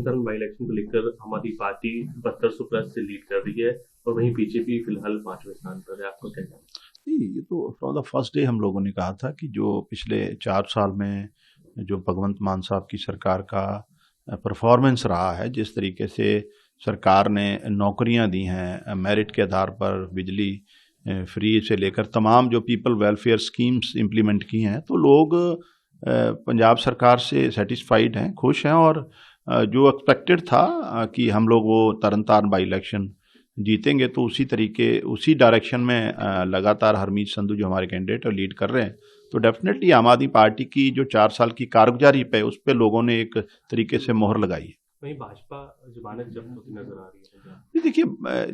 Taran by election को लेकर आम आदमी पार्टी 7200 प्लस से लीड कर रही है और वहीं बीजेपी फिलहाल 5वें स्थान पर है। आपको क्या कहना है? नहीं, ये तो फ्रॉम द फर्स्ट डे हम लोगों ने कहा था कि जो पिछले 4 साल में जो भगवंत मान साहब की सरकार का परफॉर्मेंस रहा है, जिस तरीके से सरकार ने नौकरियां दी हैं मेरिट के आधार पर, बिजली फ्री से लेकर तमाम जो पीपल वेलफेयर स्कीम्स इम्प्लीमेंट की हैं, तो लोग पंजाब सरकार से सेटिस्फाइड हैं, खुश हैं। और जो एक्सपेक्टेड था कि हम लोग वो तरन तारण बाई इलेक्शन जीतेंगे, तो उसी तरीके उसी डायरेक्शन में लगातार हरमीत संधू जो हमारे कैंडिडेट और लीड कर रहे हैं। तो डेफिनेटली आम आदमी पार्टी की जो 4 साल की कारगुजारी पे उस पर लोगों ने एक तरीके से मोहर लगाई है। वहीं भाजपा जमानत जब्त होती नजर आ रही है। ये देखिए,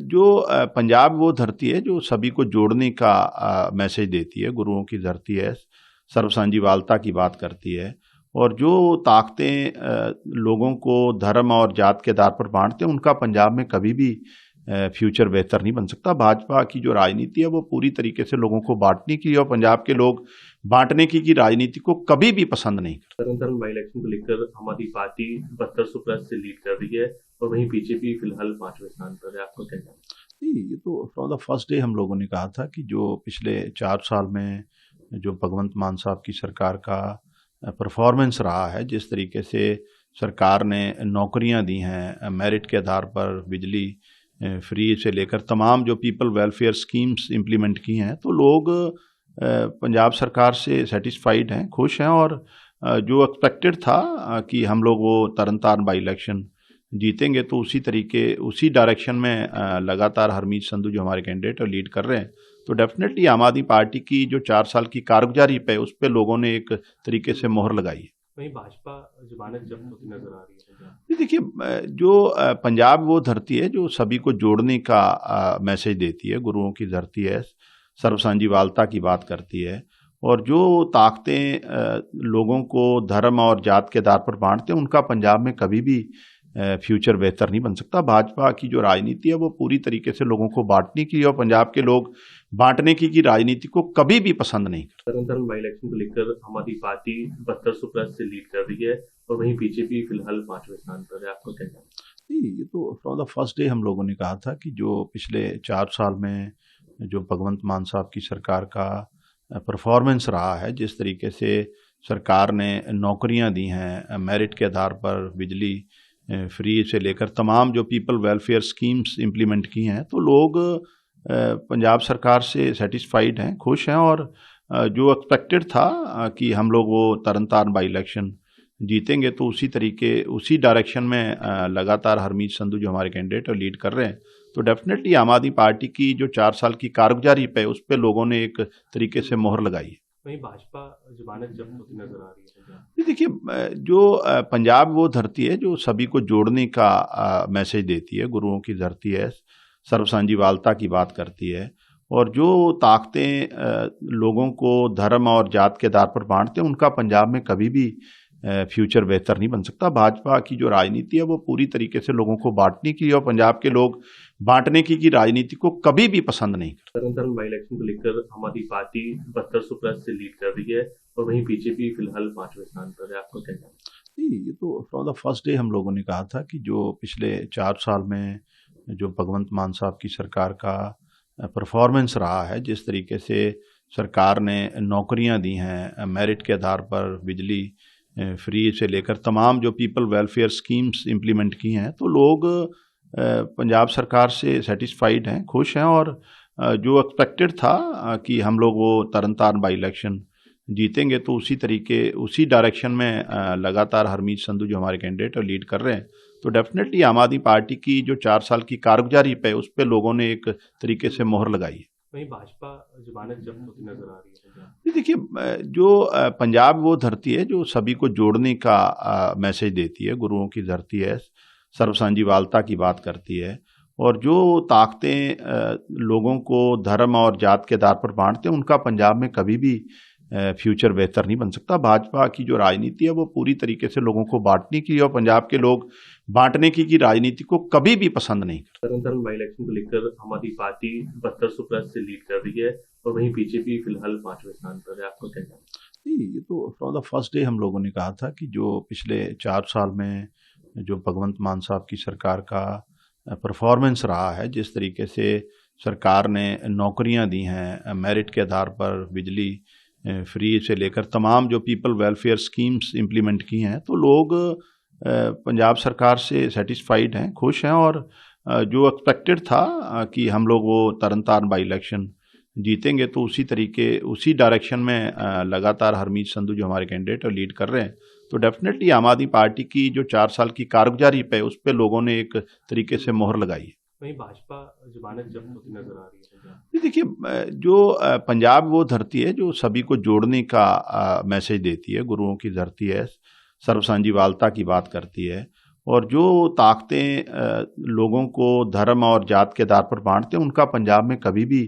जो पंजाब वो धरती है जो सभी को जोड़ने का मैसेज देती है, गुरुओं की धरती है, सर्वसांझीवालता की बात करती है। और जो ताकतें लोगों को धर्म और जात के आधार पर बांटते हैं, उनका पंजाब में कभी भी फ्यूचर बेहतर नहीं बन सकता। भाजपा की जो राजनीति है वो पूरी तरीके से लोगों को बांटने की, और पंजाब के लोग बांटने की राजनीति को कभी भी पसंद नहीं करते। तरन तारण बाई इलेक्शन को लेकर आम आदमी पार्टी 7200 प्लस से लीड कर रही है और वहीं बीजेपी फिलहाल 5वें स्थान पर है। आपको क्या कहना है? नहीं, ये तो फ्रॉम द फर्स्ट डे हम लोगों ने कहा था कि जो पिछले 4 साल में जो भगवंत मान साहब की सरकार का परफॉर्मेंस रहा है, जिस तरीके से सरकार ने नौकरियां दी हैं मेरिट के आधार पर, बिजली फ्री से लेकर तमाम जो पीपल वेलफेयर स्कीम्स इम्प्लीमेंट की हैं, तो लोग पंजाब सरकार से सेटिस्फाइड हैं, खुश हैं। और जो एक्सपेक्टेड था कि हम लोग वो तरन तारण बाई इलेक्शन जीतेंगे, तो उसी तरीके उसी डायरेक्शन में लगातार हरमीत संधू जो हमारे कैंडिडेट और लीड कर रहे हैं। तो डेफिनेटली आम आदमी पार्टी की जो 4 साल की कारगुजारी पे उस पर लोगों ने एक तरीके से मोहर लगाई है। वहीं भाजपा जमानत जब्त होती नजर आ रही है। ये देखिए, जो पंजाब वो धरती है जो सभी को जोड़ने का मैसेज देती है, गुरुओं की धरती है, सर्वसांझीवालता की बात करती है। और जो ताकतें लोगों को धर्म और जात के आधार पर बांटते हैं, उनका पंजाब में कभी भी फ्यूचर बेहतर नहीं बन सकता। भाजपा की जो राजनीति है वो पूरी तरीके से लोगों को बांटने की, और पंजाब के लोग बांटने की राजनीति को कभी भी पसंद नहीं करते। तरन तारण बाई इलेक्शन को लेकर आम आदमी पार्टी 7200 प्लस से लीड कर रही है और वहीं बीजेपी फिलहाल 5वें स्थान पर है। आपको क्या कहना है? नहीं, ये तो फ्रॉम द फर्स्ट डे हम लोगों ने कहा था कि जो पिछले 4 साल में जो भगवंत मान साहब की सरकार का परफॉर्मेंस रहा है, जिस तरीके से सरकार ने नौकरियां दी हैं मेरिट के आधार पर, बिजली फ्री से लेकर तमाम जो पीपल वेलफेयर स्कीम्स इम्प्लीमेंट की हैं, तो लोग पंजाब सरकार से सेटिस्फाइड हैं, खुश हैं। और जो एक्सपेक्टेड था कि हम लोग वो तरन तारण बाई इलेक्शन जीतेंगे, तो उसी तरीके उसी डायरेक्शन में लगातार हरमीत संधू जो हमारे कैंडिडेट और लीड कर रहे हैं। तो डेफिनेटली आम आदमी पार्टी की जो 4 साल की कारगुजारी पे उस पर लोगों ने एक तरीके से मोहर लगाई है। वहीं भाजपा जमानत जब्त होती नजर आ रही है। ये देखिए, जो पंजाब वो धरती है जो सभी को जोड़ने का मैसेज देती है, गुरुओं की धरती है, सर्वसांझीवालता की बात करती है। और जो ताकतें लोगों को धर्म और जात के आधार पर बांटते हैं, उनका पंजाब में कभी भी फ्यूचर बेहतर नहीं बन सकता। भाजपा की जो राजनीति है वो पूरी तरीके से लोगों को बांटने की, और पंजाब के लोग बांटने की राजनीति को कभी भी पसंद नहीं करते। तरन तारण बाई इलेक्शन को लेकर आम आदमी पार्टी 7200 प्लस से लीड कर रही है और वहीं बीजेपी फिलहाल 5वें स्थान पर है। आपको क्या कहना है? नहीं, ये तो फ्रॉम द फर्स्ट डे हम लोगों ने कहा था कि जो पिछले 4 साल में जो भगवंत मान साहब की सरकार का परफॉर्मेंस रहा है, जिस तरीके से सरकार ने नौकरियां दी हैं मेरिट के आधार पर, बिजली फ्री से लेकर तमाम जो पीपल वेलफेयर स्कीम्स इम्प्लीमेंट की हैं, तो लोग पंजाब सरकार से सेटिस्फाइड हैं, खुश हैं। और जो एक्सपेक्टेड था कि हम लोग वो तरन तारण बाई इलेक्शन जीतेंगे, तो उसी तरीके उसी डायरेक्शन में लगातार हरमीत संधू जो हमारे कैंडिडेट और लीड कर रहे हैं। तो डेफिनेटली आम आदमी पार्टी की जो 4 साल की कारगुजारी पे उस पर लोगों ने एक तरीके से मोहर लगाई है। वहीं भाजपा जमानत जब्त होती नजर आ रही है। ये देखिए, जो पंजाब वो धरती है जो सभी को जोड़ने का मैसेज देती है, गुरुओं की धरती है, सर्वसांझीवालता की बात करती है। और जो ताकतें लोगों को धर्म और जात के आधार पर बांटते हैं, उनका पंजाब में कभी भी फ्यूचर बेहतर नहीं बन सकता। भाजपा की जो राजनीति है वो पूरी तरीके से लोगों को बांटने की, और पंजाब के लोग बांटने की राजनीति को कभी भी पसंद नहीं करते। तरन तारण बाई इलेक्शन को लेकर आम आदमी पार्टी 7200 प्लस से लीड कर रही है और वहीं बीजेपी फिलहाल 5वें स्थान पर है। आपको क्या कहना है? नहीं, ये तो फ्रॉम द फर्स्ट डे हम लोगों ने कहा था कि जो पिछले 4 साल में जो भगवंत मान साहब की सरकार का परफॉर्मेंस रहा है, जिस तरीके से सरकार ने नौकरियां दी हैं मेरिट के आधार पर, बिजली फ्री से लेकर तमाम जो पीपल वेलफेयर स्कीम्स इम्प्लीमेंट की हैं, तो लोग पंजाब सरकार से सेटिस्फाइड हैं, खुश हैं। और जो एक्सपेक्टेड था कि हम लोग वो तरन तारण बाई इलेक्शन जीतेंगे, तो उसी तरीके उसी डायरेक्शन में लगातार हरमीत संधू जो हमारे कैंडिडेट है लीड कर रहे हैं। तो डेफिनेटली आम आदमी पार्टी की जो 4 साल की कारगुजारी पे उस पर लोगों ने एक तरीके से मोहर लगाई है। वहीं भाजपा जमानत जब्त होती नजर आ रही है। ये देखिए, जो पंजाब वो धरती है जो सभी को जोड़ने का मैसेज देती है, गुरुओं की धरती है, सर्वसांझीवालता की बात करती है। और जो ताकतें लोगों को धर्म और जात के आधार पर बांटते हैं, उनका पंजाब में कभी भी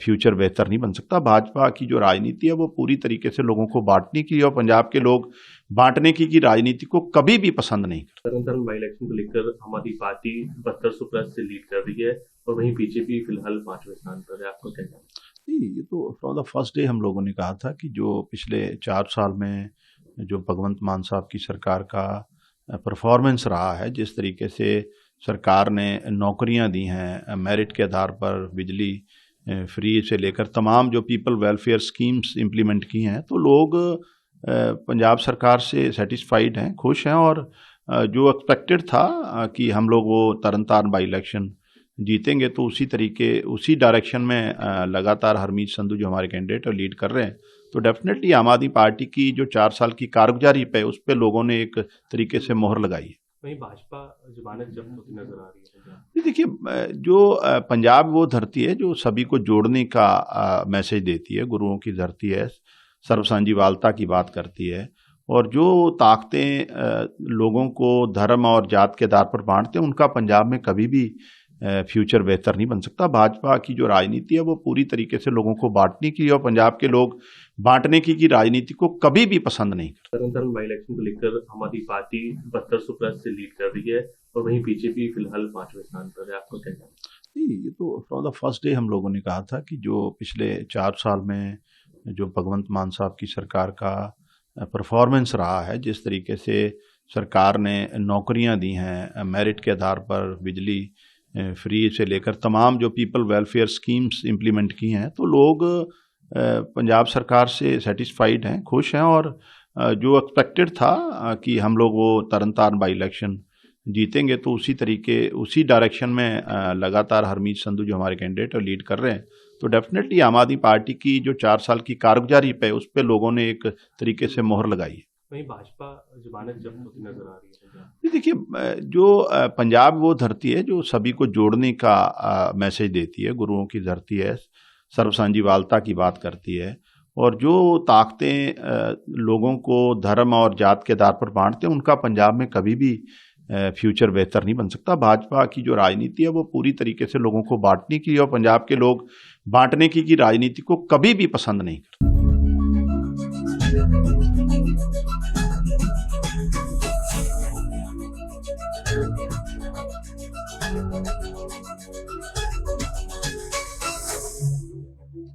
फ्यूचर बेहतर नहीं बन सकता। भाजपा की जो राजनीति है वो पूरी तरीके से लोगों को बांटने की, और पंजाब के लोग बांटने की राजनीति को कभी भी पसंद नहीं करते। तरन तारण बाई इलेक्शन को लेकर आम आदमी पार्टी 7200 प्लस से लीड कर रही है और वहीं बीजेपी फिलहाल 5वें स्थान पर है। आपको क्या कहना है? ये तो फ्रॉम द फर्स्ट डे हम लोगों ने कहा था कि जो पिछले 4 साल में जो भगवंत मान साहब की सरकार का परफॉर्मेंस रहा है, जिस तरीके से सरकार ने नौकरियां दी हैं मेरिट के आधार पर, बिजली फ्री से लेकर तमाम जो पीपल वेलफेयर स्कीम्स इम्प्लीमेंट की हैं, तो लोग पंजाब सरकार से सेटिस्फाइड हैं, खुश हैं। और जो एक्सपेक्टेड था कि हम लोग वो तरन तारण बाई इलेक्शन जीतेंगे, तो उसी तरीके उसी डायरेक्शन में लगातार हरमीत संधू जो हमारे कैंडिडेट है लीड कर रहे हैं। तो डेफिनेटली आम आदमी पार्टी की जो 4 साल की कारगुजारी पे उस पर लोगों ने एक तरीके से मोहर लगाई है। वहीं भाजपा जमानत जब्त होती नजर आ रही है। ये देखिए, जो पंजाब वो धरती है जो सभी को जोड़ने का मैसेज देती है, गुरुओं की धरती है, सर्वसांझीवालता की बात करती है। और जो ताकतें लोगों को धर्म और जात के आधार पर बांटते हैं, उनका पंजाब में कभी भी फ्यूचर बेहतर नहीं बन सकता। भाजपा की जो राजनीति है वो पूरी तरीके से लोगों को बांटने की, और पंजाब के लोग बांटने की राजनीति को कभी भी पसंद नहीं करते। तरन तारण बाई इलेक्शन को लेकर आम आदमी पार्टी 7200 प्लस से लीड कर रही है और वहीं बीजेपी फिलहाल 5वें स्थान पर है। आपको क्या कहना है? ये तो फ्रॉम द फर्स्ट डे हम लोगों ने कहा था कि जो पिछले 4 साल में जो भगवंत मान साहब की सरकार का परफॉर्मेंस रहा है, जिस तरीके से सरकार ने नौकरियां दी हैं मेरिट के आधार पर, बिजली फ्री से लेकर तमाम जो पीपल वेलफेयर स्कीम्स इम्प्लीमेंट की हैं, तो लोग पंजाब सरकार से सेटिस्फाइड हैं, खुश हैं। और जो एक्सपेक्टेड था कि हम लोग वो तरन तारण बाई इलेक्शन जीतेंगे, तो उसी तरीके उसी डायरेक्शन में लगातार हरमीत संधू जो हमारे कैंडिडेट है लीड कर रहे हैं। तो डेफिनेटली आम आदमी पार्टी की जो 4 साल की कारगुजारी पे उस पर लोगों ने एक तरीके से मोहर लगाई है। वहीं भाजपा जमानत जब्त होती नजर आ रही है। ये देखिए, जो पंजाब वो धरती है जो सभी को जोड़ने का मैसेज देती है, गुरुओं की धरती है, सर्वसांझीवालता की बात करती है। और जो ताकतें लोगों को धर्म और जात के आधार पर बांटते हैं, उनका पंजाब में कभी भी फ्यूचर बेहतर नहीं बन सकता। भाजपा की जो राजनीति है वो पूरी तरीके से लोगों को बांटने की, और पंजाब के लोग बांटने की राजनीति को कभी भी पसंद नहीं करते।